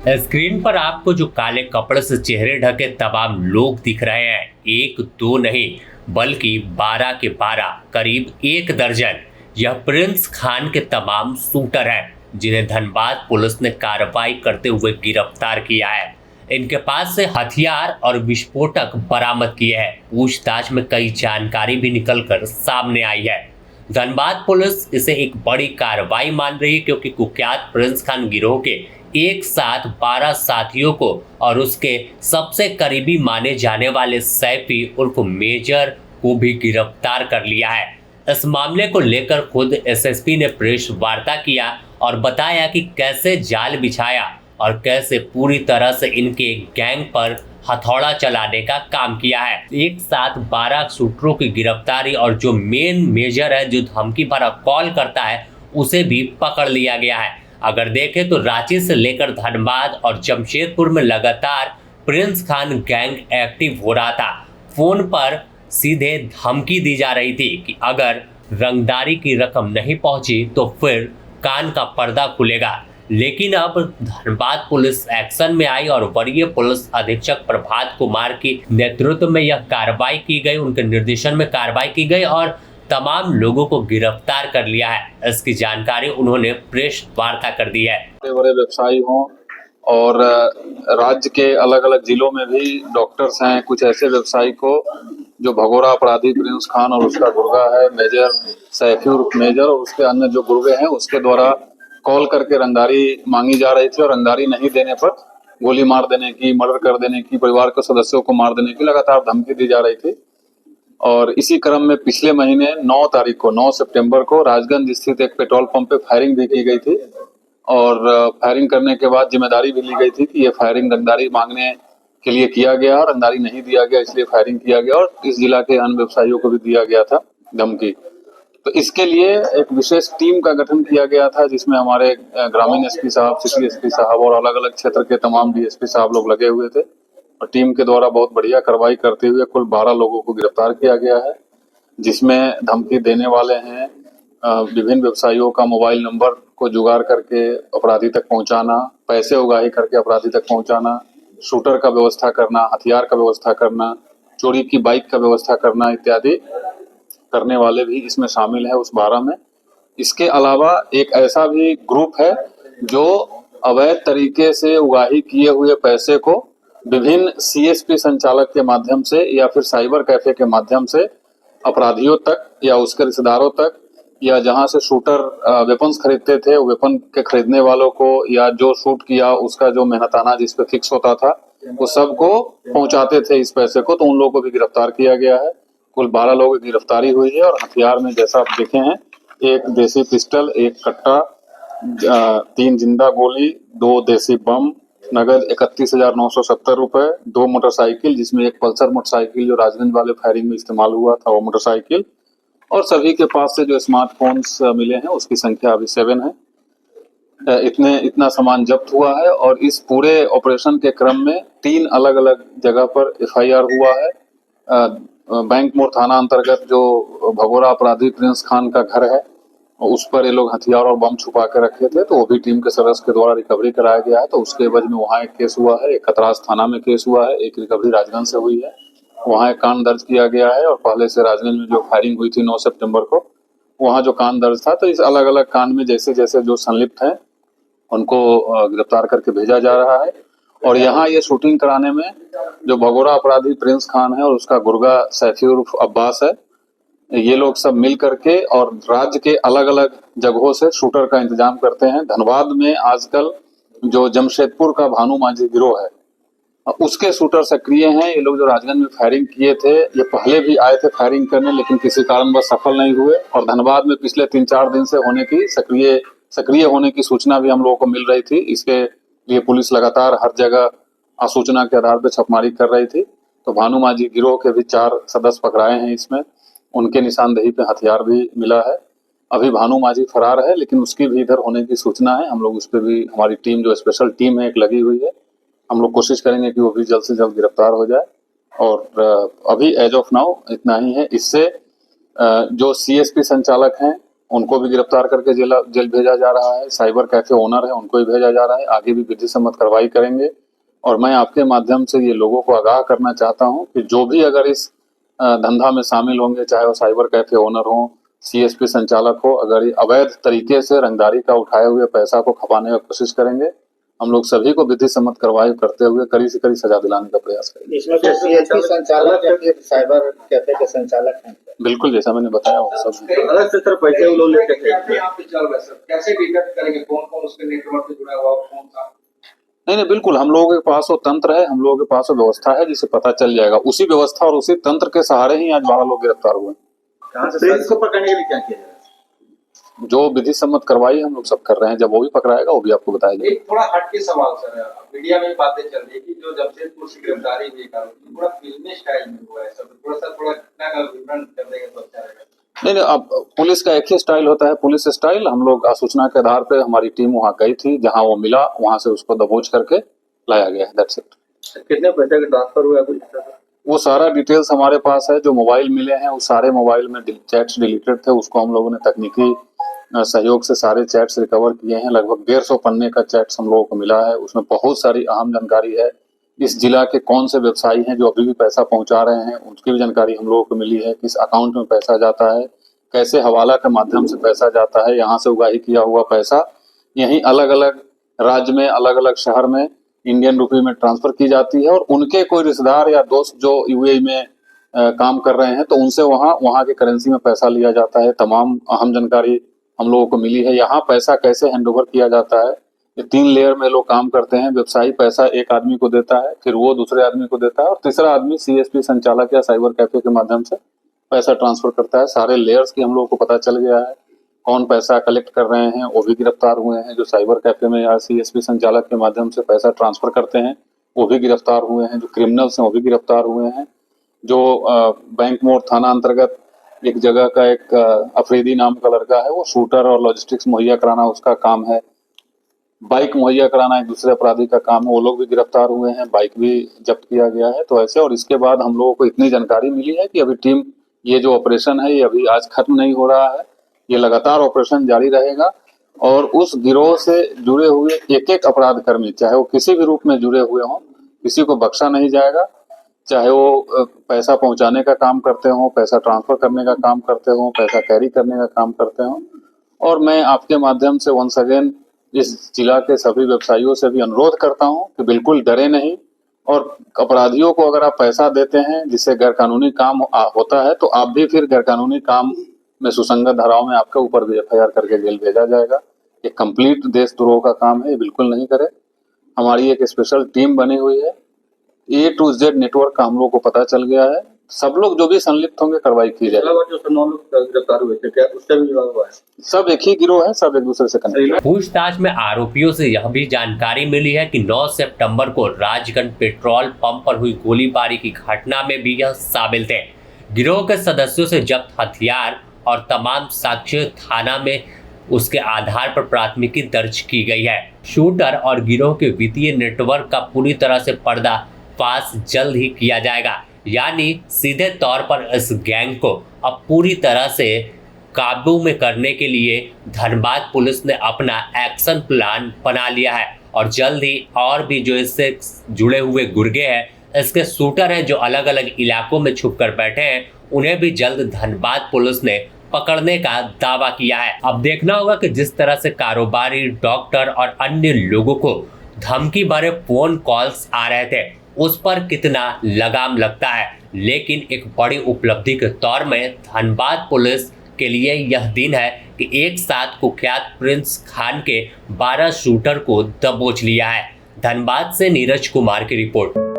Screen पर आपको जो काले कपड़े से चेहरे ढके तमाम लोग दिख रहे हैं, एक दो नहीं बल्कि 12 के 12 करीब एक दर्जन, यह प्रिंस खान के तमाम शूटर हैं जिन्हें धनबाद पुलिस ने कार्रवाई करते हुए गिरफ्तार किया है। इनके पास से हथियार और विस्फोटक बरामद किए हैं। पूछताछ में कई जानकारी भी निकलकर सामने आई है। धनबाद पुलिस इसे एक बड़ी कार्रवाई मान रही है क्योंकि कुख्यात प्रिंस खान गिरोह के एक साथ 12 साथियों को और उसके सबसे करीबी माने जाने वाले सैफी उर्फ मेजर को भी गिरफ्तार कर लिया है। इस मामले को लेकर खुद एसएसपी ने प्रेस वार्ता किया और बताया कि कैसे जाल बिछाया और कैसे पूरी तरह से इनके गैंग पर हथौड़ा चलाने का काम किया है। एक साथ 12 शूटरों की गिरफ्तारी और जो मेन मेजर है जो धमकी भरा कॉल करता है उसे भी पकड़ लिया गया है। अगर देखें तो रांची से लेकर धनबाद और जमशेदपुर में लगातार प्रिंस खान गैंग एक्टिव हो रहा था। फोन पर सीधे धमकी दी जा रही थी कि अगर रंगदारी की रकम नहीं पहुंची तो फिर कान का पर्दा खुलेगा। लेकिन अब धनबाद पुलिस एक्शन में आई और वरीय पुलिस अधीक्षक प्रभात कुमार के नेतृत्व में यह कार्रवाई की गई, उनके निर्देशन में कार्रवाई की गई और तमाम लोगों को गिरफ्तार कर लिया है। इसकी जानकारी उन्होंने प्रेस वार्ता कर दी है। बड़े व्यवसायी हों और राज्य के अलग अलग जिलों में भी डॉक्टर्स हैं, कुछ ऐसे व्यवसायी को जो भगोड़ा अपराधी प्रिंस खान और उसका गुर्गा है मेजर सैफी उर्फ मेजर और उसके अन्य जो गुर्गे हैं उसके द्वारा कॉल करके रंगदारी मांगी जा रही थी और रंगदारी नहीं देने पर गोली मार देने की, मर्डर कर देने की, परिवार के सदस्यों को मार देने की लगातार धमकी दी जा रही थी। और इसी क्रम में पिछले महीने 9 सितंबर को राजगंज स्थित एक पेट्रोल पंप पे फायरिंग भी की गई थी और फायरिंग करने के बाद जिम्मेदारी भी ली गई थी कि ये फायरिंग रंगदारी मांगने के लिए किया गया, रंगदारी नहीं दिया गया इसलिए फायरिंग किया गया और इस जिला के अन्य व्यवसायियों को भी दिया गया था धमकी। तो इसके लिए एक विशेष टीम का गठन किया गया था जिसमें हमारे ग्रामीण एसपी साहब, सिटी एसपी साहब और अलग अलग क्षेत्र के तमाम डीएसपी साहब लोग लगे हुए थे और टीम के द्वारा बहुत बढ़िया कार्रवाई करते हुए कुल 12 लोगों को गिरफ्तार किया गया है, जिसमें धमकी देने वाले हैं विभिन्न व्यवसायियों का मोबाइल नंबर को जुगाड़ करके अपराधी तक पहुंचाना, पैसे उगाही करके अपराधी तक पहुंचाना, शूटर का व्यवस्था करना, हथियार का व्यवस्था करना, चोरी की बाइक का व्यवस्था करना इत्यादि करने वाले भी इसमें शामिल है उस 12 में। इसके अलावा एक ऐसा भी ग्रुप है जो अवैध तरीके से उगाही किए हुए पैसे को विभिन्न सीएसपी संचालक के माध्यम से या फिर साइबर कैफे के माध्यम से अपराधियों तक या उसके रिश्तेदारों तक या जहां से शूटर वेपन्स खरीदते थे वेपन के खरीदने वालों को या जो शूट किया उसका जो मेहनताना जिस पे फिक्स होता था वो सबको पहुंचाते थे इस पैसे को, तो उन लोगों को भी गिरफ्तार किया गया है। कुल 12 लोगों की गिरफ्तारी हुई है और हथियार में जैसा आप देखे हैं एक देसी पिस्टल, एक कट्टा, 3 जिंदा गोली, 2 देसी बम, नगद 31,970 रुपए, 2 मोटरसाइकिल जिसमें एक पल्सर मोटरसाइकिल जो राजगंज वाले फायरिंग में इस्तेमाल हुआ था वो मोटरसाइकिल और सभी के पास से जो स्मार्टफोन्स मिले हैं उसकी संख्या अभी 7 है। इतना सामान जब्त हुआ है और इस पूरे ऑपरेशन के क्रम में 3 अलग अलग जगह पर एफआईआर हुआ है। बैंक मोड़ थाना अंतर्गत जो भगोड़ा अपराधी प्रिंस खान का घर है उस पर ये लोग हथियार और बम छुपा के रखे थे, तो वो भी टीम के सदस्य के द्वारा रिकवरी कराया गया है। तो उसके एवज में वहाँ एक केस हुआ है, एक खतरास थाना में केस हुआ है, एक रिकवरी राजगंज से हुई है, वहाँ एक कांड दर्ज किया गया है और पहले से राजगंज में जो फायरिंग हुई थी 9 सितंबर को वहाँ जो कांड दर्ज था। तो इस अलग अलग कांड में जैसे जैसे जो संलिप्त हैं उनको गिरफ्तार करके भेजा जा रहा है। और यहाँ ये शूटिंग कराने में जो भगोड़ा अपराधी प्रिंस खान है और उसका गुर्गा सैफी उर्फ अब्बास है, ये लोग सब मिल करके और राज्य के अलग अलग जगहों से शूटर का इंतजाम करते हैं। धनबाद में आजकल जो जमशेदपुर का भानु माझी गिरोह है उसके शूटर सक्रिय हैं। ये लोग जो राजगंज में फायरिंग किए थे ये पहले भी आए थे फायरिंग करने लेकिन किसी कारणवश सफल नहीं हुए और धनबाद में पिछले 3-4 दिन से होने की सक्रिय होने की सूचना भी हम लोगों को मिल रही थी। इसके लिए पुलिस लगातार हर जगह सूचना के आधार पर छापेमारी कर रही थी। तो भानु माझी गिरोह के भी 4 सदस्य पकड़ाए हैं, इसमें उनके निशानदेही पे हथियार भी मिला है। अभी भानु माझी फरार है लेकिन उसकी भी इधर होने की सूचना है। हम लोग उस पर भी हमारी टीम जो स्पेशल टीम है एक लगी हुई है, हम लोग कोशिश करेंगे कि वो भी जल्द से जल्द गिरफ्तार हो जाए। और अभी एज ऑफ नाउ इतना ही है। इससे जो सीएसपी संचालक हैं उनको भी गिरफ्तार करके जेल भेजा जा रहा है। साइबर कैफे ओनर है, उनको भी भेजा जा रहा है। आगे भी विधि सम्मत कार्रवाई करेंगे। और मैं आपके माध्यम से ये लोगों को आगाह करना चाहता हूं कि जो भी अगर इस धंधा में शामिल होंगे, चाहे वो साइबर कैफे ओनर हो, सीएसपी संचालक हो, अगर ये अवैध तरीके से रंगदारी का उठाए हुए पैसा को खपाने की कोशिश करेंगे, हम लोग सभी को विधि सम्मत कार्रवाई करते हुए कड़ी से कड़ी सजा दिलाने का प्रयास करेंगे। इसमें सीएसपी संचालक या फिर साइबर कैफे के संचालक हैं? बिल्कुल, जैसा मैंने बताया वो सब अलग से सर पैसे वो लोग लेते हैं। कैसे डिटेक्ट करेंगे कौन कौन उसके नेटवर्क से जुड़ा हुआ कौन सा? नहीं, बिल्कुल, हम लोगों के पास वो तंत्र है, हम लोगों के पास वो व्यवस्था है जिसे पता चल जाएगा। उसी व्यवस्था और उसी तंत्र के सहारे ही आज 12 लोग गिरफ्तार हुए। कहां से इसको पकड़ने के लिए क्या किया जाए? जो विधि सम्मत कार्रवाई हम लोग सब कर रहे हैं, जब वो भी पकड़ाएगा वो भी आपको बताया जाएगा। एक थोड़ा हटके सवाल सर, मीडिया में बातें चल रही है कि जो जमशेदपुर से गिरफ्तारी हुई का पूरा फिल्मी स्टाइल में हुआ है, सब थोड़ा घटना का विवरण कर देंगे तो अच्छा रहेगा। नहीं, अब पुलिस का एक ही स्टाइल होता है, पुलिस स्टाइल। हम लोग सूचना के आधार पे हमारी टीम वहाँ गई थी, जहाँ वो मिला वहाँ से उसको दबोच करके लाया गया है। That's it. कितने पैसे का ट्रांसफर हुआ अभी? वो सारा डिटेल्स हमारे पास है। जो मोबाइल मिले हैं, उस सारे मोबाइल में चैट्स डिलीटेड थे, उसको हम लोगों ने तकनीकी सहयोग से सारे चैट्स रिकवर किए हैं। लगभग 150 पन्ने का चैट्स हम लोगों को मिला है। उसमें बहुत सारी अहम जानकारी है। इस जिला के कौन से व्यवसायी हैं जो अभी भी पैसा पहुंचा रहे हैं, उनकी भी जानकारी हम लोगों को मिली है। किस अकाउंट में पैसा जाता है, कैसे हवाला के माध्यम से पैसा जाता है, यहाँ से उगाही किया हुआ पैसा यहीं अलग अलग राज्य में, अलग अलग शहर में इंडियन रुपये में ट्रांसफर की जाती है। और उनके कोई रिश्तेदार या दोस्त जो यूएई में काम कर रहे हैं, तो उनसे वहाँ के करेंसी में पैसा लिया जाता है। तमाम अहम जानकारी हम लोगों को मिली है। यहाँ पैसा कैसे हैंडओवर किया जाता है, ये 3 लेयर में लोग काम करते हैं। व्यवसायी पैसा एक आदमी को देता है, फिर वो दूसरे आदमी को देता है, और तीसरा आदमी सीएसपी संचालक या साइबर कैफे के माध्यम से पैसा ट्रांसफर करता है। सारे लेयर्स की हम लोगों को पता चल गया है। कौन पैसा कलेक्ट कर रहे हैं वो भी गिरफ्तार हुए हैं। जो साइबर कैफे में या सीएसपी संचालक के माध्यम से पैसा ट्रांसफर करते हैं वो भी गिरफ्तार हुए हैं। जो क्रिमिनल्स हैं वो भी गिरफ्तार हुए हैं। जो बैंक मोड़ थाना अंतर्गत एक जगह का एक अफरीदी नाम का लड़का है, वो शूटर और लॉजिस्टिक्स मुहैया कराना उसका काम है। बाइक मुहैया कराना एक दूसरे अपराधी का काम है, वो लोग भी गिरफ्तार हुए हैं। बाइक भी जब्त किया गया है। तो ऐसे, और इसके बाद हम लोगों को इतनी जानकारी मिली है कि अभी टीम, ये जो ऑपरेशन है ये अभी आज खत्म नहीं हो रहा है, ये लगातार ऑपरेशन जारी रहेगा। और उस गिरोह से जुड़े हुए एक एक अपराध कर्मी, चाहे वो किसी भी रूप में जुड़े हुए हों, किसी को बख्शा नहीं जाएगा। चाहे वो पैसा पहुंचाने का काम करते हों, पैसा ट्रांसफर करने का काम करते हों, पैसा कैरी करने का काम करते हों। और मैं आपके माध्यम से वंस अगेन इस जिला के सभी व्यवसायियों से भी अनुरोध करता हूं कि बिल्कुल डरे नहीं। और अपराधियों को अगर आप पैसा देते हैं जिससे गैरकानूनी काम होता है, तो आप भी फिर गैरकानूनी काम में सुसंगत धाराओं में आपके ऊपर भी एफआईआर करके जेल भेजा जाएगा। ये कंप्लीट देशद्रोह का काम है, ये बिल्कुल नहीं करे। हमारी एक स्पेशल टीम बनी हुई है। A to Z नेटवर्क का हम लोग को पता चल गया है। सब लोग जो भी संलिप्त होंगे कार्रवाई की जाएगी। जो 9 लोग गिरफ्तार हुए थे, क्या उससे भी जुड़ा हुआ है? सब एक ही गिरोह है, सब एक दूसरे से कनेक्टेड। पूछताछ में आरोपियों से यह भी जानकारी मिली है कि 9 सितंबर को राजगंज पेट्रोल पंप पर हुई गोलीबारी की घटना में भी यह शामिल थे। गिरोह के सदस्यों से जब्त हथियार और तमाम साक्ष्य थाना में उसके आधार पर प्राथमिकी दर्ज की गई है। शूटर और गिरोह के वित्तीय नेटवर्क का पूरी तरह से पर्दाफाश जल्द ही किया जाएगा। यानी सीधे तौर पर इस गैंग को अब पूरी तरह से काबू में करने के लिए धनबाद पुलिस ने अपना एक्शन प्लान बना लिया है। और जल्द ही और भी जो इससे जुड़े हुए गुर्गे हैं, इसके शूटर हैं जो अलग अलग इलाकों में छुप कर बैठे हैं, उन्हें भी जल्द धनबाद पुलिस ने पकड़ने का दावा किया है। अब देखना होगा कि जिस तरह से कारोबारी, डॉक्टर और अन्य लोगों को धमकी भरे फोन कॉल्स आ रहे थे, उस पर कितना लगाम लगता है। लेकिन एक बड़ी उपलब्धि के तौर में धनबाद पुलिस के लिए यह दिन है कि एक साथ कुख्यात प्रिंस खान के 12 शूटर को दबोच लिया है। धनबाद से नीरज कुमार की रिपोर्ट।